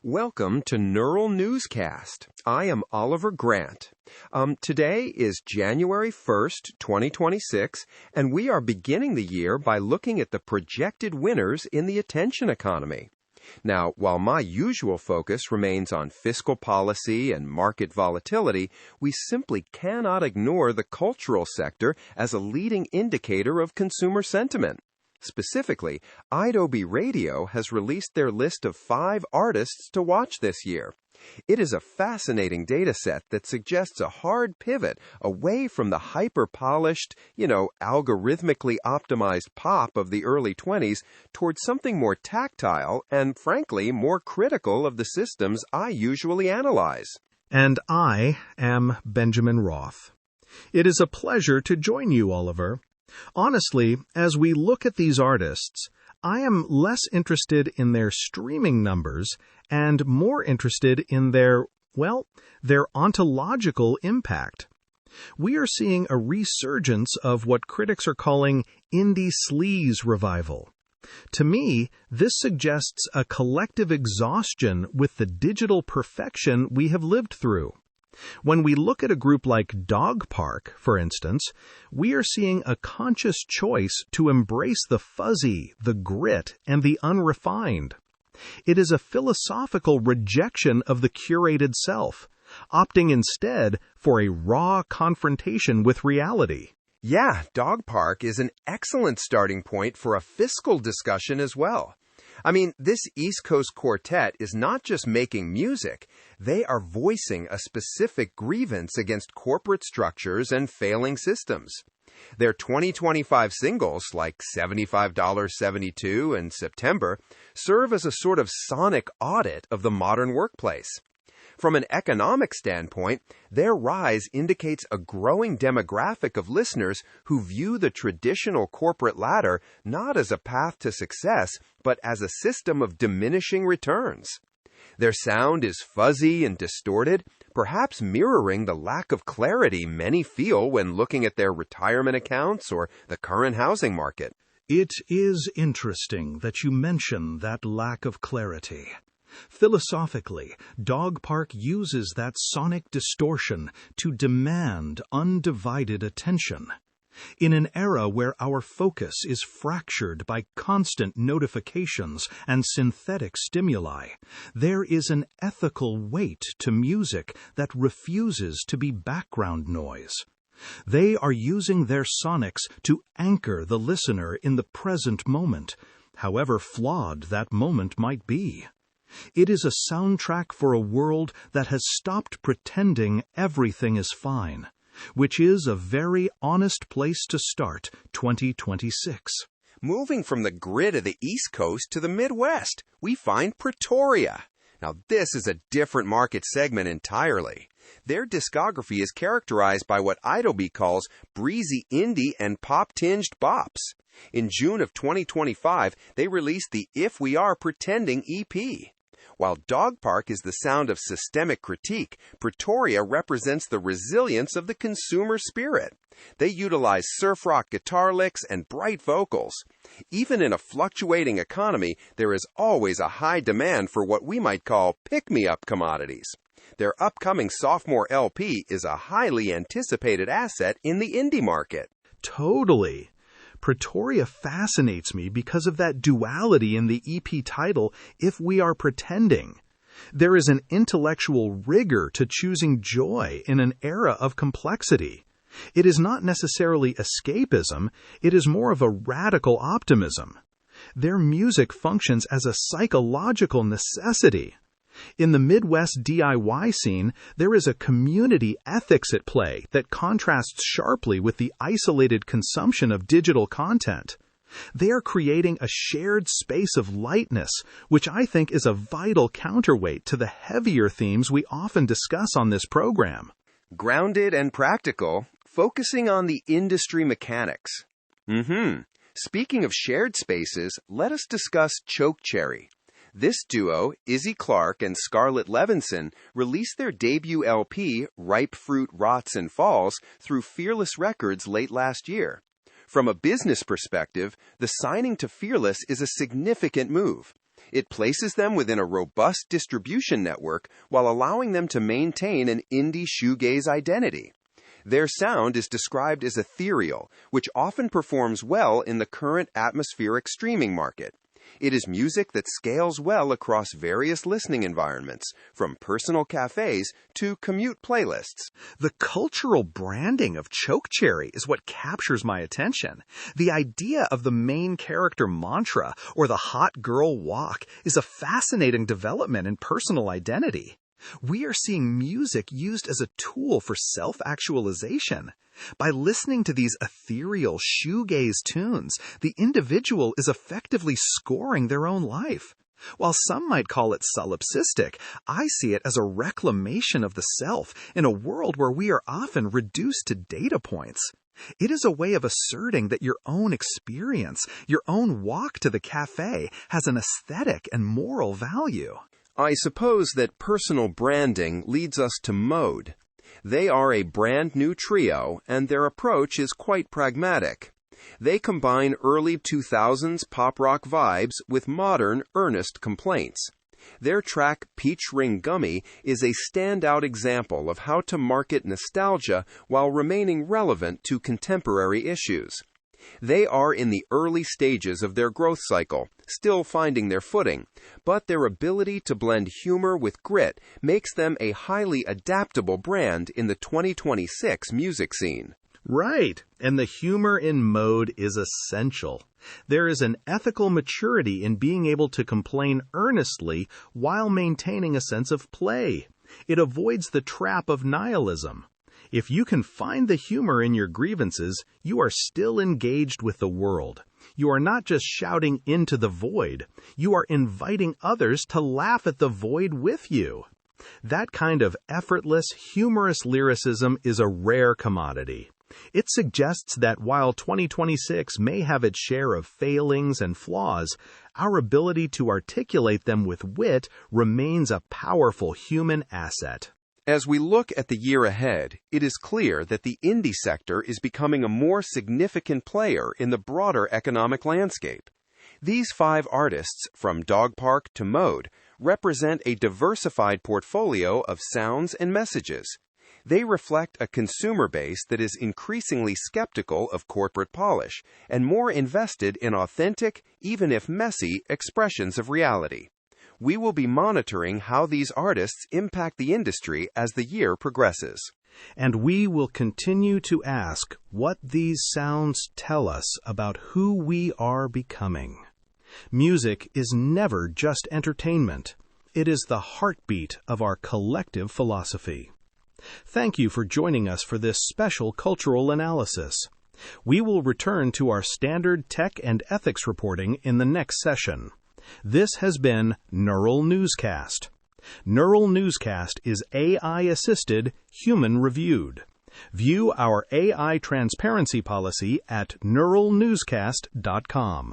Welcome to Neural Newscast. I am Oliver Grant. Today is January 1st, 2026, and we are beginning the year by looking at the projected winners in the attention economy. Now, while my usual focus remains on fiscal policy and market volatility, we simply cannot ignore the cultural sector as a leading indicator of consumer sentiment. Specifically, idobi Radio has released their list of 5 artists to watch this year. It is a fascinating data set that suggests a hard pivot away from the hyper-polished, algorithmically optimized pop of the early 20s towards something more tactile and, frankly, more critical of the systems I usually analyze. And I am Benjamin Roth. It is a pleasure to join you, Oliver. Honestly, as we look at these artists, I am less interested in their streaming numbers and more interested in their ontological impact. We are seeing a resurgence of what critics are calling Indie Sleaze Revival. To me, this suggests a collective exhaustion with the digital perfection we have lived through. When we look at a group like Dogpark, for instance, we are seeing a conscious choice to embrace the fuzzy, the grit, and the unrefined. It is a philosophical rejection of the curated self, opting instead for a raw confrontation with reality. Yeah, Dogpark is an excellent starting point for a fiscal discussion as well. I mean, this East Coast quartet is not just making music, they are voicing a specific grievance against corporate structures and failing systems. Their 2025 singles, like $75.72 and September, serve as a sort of sonic audit of the modern workplace. From an economic standpoint, their rise indicates a growing demographic of listeners who view the traditional corporate ladder not as a path to success, but as a system of diminishing returns. Their sound is fuzzy and distorted, perhaps mirroring the lack of clarity many feel when looking at their retirement accounts or the current housing market. It is interesting that you mention that lack of clarity. Philosophically, Dogpark uses that sonic distortion to demand undivided attention. In an era where our focus is fractured by constant notifications and synthetic stimuli, there is an ethical weight to music that refuses to be background noise. They are using their sonics to anchor the listener in the present moment, however flawed that moment might be. It is a soundtrack for a world that has stopped pretending everything is fine, which is a very honest place to start 2026. Moving from the grid of the East Coast to the Midwest, we find Pretoria. Now, this is a different market segment entirely. Their discography is characterized by what idobi calls breezy indie and pop-tinged bops. In June of 2025, they released the If We Are Pretending EP. While Dogpark is the sound of systemic critique, Pretoria represents the resilience of the consumer spirit. They utilize surf rock guitar licks and bright vocals. Even in a fluctuating economy, there is always a high demand for what we might call pick-me-up commodities. Their upcoming sophomore LP is a highly anticipated asset in the indie market. Totally. Pretoria fascinates me because of that duality in the EP title, If We Are Pretending. There is an intellectual rigor to choosing joy in an era of complexity. It is not necessarily escapism, it is more of a radical optimism. Their music functions as a psychological necessity. In the Midwest DIY scene, there is a community ethics at play that contrasts sharply with the isolated consumption of digital content. They are creating a shared space of lightness, which I think is a vital counterweight to the heavier themes we often discuss on this program. Grounded and practical, focusing on the industry mechanics. Speaking of shared spaces, let us discuss Chokecherry. This duo, Izzy Clark and Scarlett Levinson, released their debut LP, Ripe Fruit Rots and Falls, through Fearless Records late last year. From a business perspective, the signing to Fearless is a significant move. It places them within a robust distribution network while allowing them to maintain an indie shoegaze identity. Their sound is described as ethereal, which often performs well in the current atmospheric streaming market. It is music that scales well across various listening environments, from personal cafes to commute playlists. The cultural branding of chokecherry is what captures my attention. The idea of the main character mantra or the hot girl walk is a fascinating development in personal identity. We are seeing music used as a tool for self-actualization. By listening to these ethereal shoegaze tunes, the individual is effectively scoring their own life. While some might call it solipsistic, I see it as a reclamation of the self in a world where we are often reduced to data points. It is a way of asserting that your own experience, your own walk to the cafe, has an aesthetic and moral value. I suppose that personal branding leads us to Mode. They are a brand new trio, and their approach is quite pragmatic. They combine early 2000s pop rock vibes with modern, earnest complaints. Their track Peach Ring Gummy is a standout example of how to market nostalgia while remaining relevant to contemporary issues. They are in the early stages of their growth cycle, still finding their footing, but their ability to blend humor with grit makes them a highly adaptable brand in the 2026 music scene. Right, and the humor in Mode is essential. There is an ethical maturity in being able to complain earnestly while maintaining a sense of play. It avoids the trap of nihilism. If you can find the humor in your grievances, you are still engaged with the world. You are not just shouting into the void. You are inviting others to laugh at the void with you. That kind of effortless, humorous lyricism is a rare commodity. It suggests that while 2026 may have its share of failings and flaws, our ability to articulate them with wit remains a powerful human asset. As we look at the year ahead, it is clear that the indie sector is becoming a more significant player in the broader economic landscape. These 5 artists, from Dogpark to Mode, represent a diversified portfolio of sounds and messages. They reflect a consumer base that is increasingly skeptical of corporate polish and more invested in authentic, even if messy, expressions of reality. We will be monitoring how these artists impact the industry as the year progresses. And we will continue to ask what these sounds tell us about who we are becoming. Music is never just entertainment. It is the heartbeat of our collective philosophy. Thank you for joining us for this special cultural analysis. We will return to our standard tech and ethics reporting in the next session. This has been Neural Newscast. Neural Newscast is AI-assisted, human-reviewed. View our AI transparency policy at neuralnewscast.com.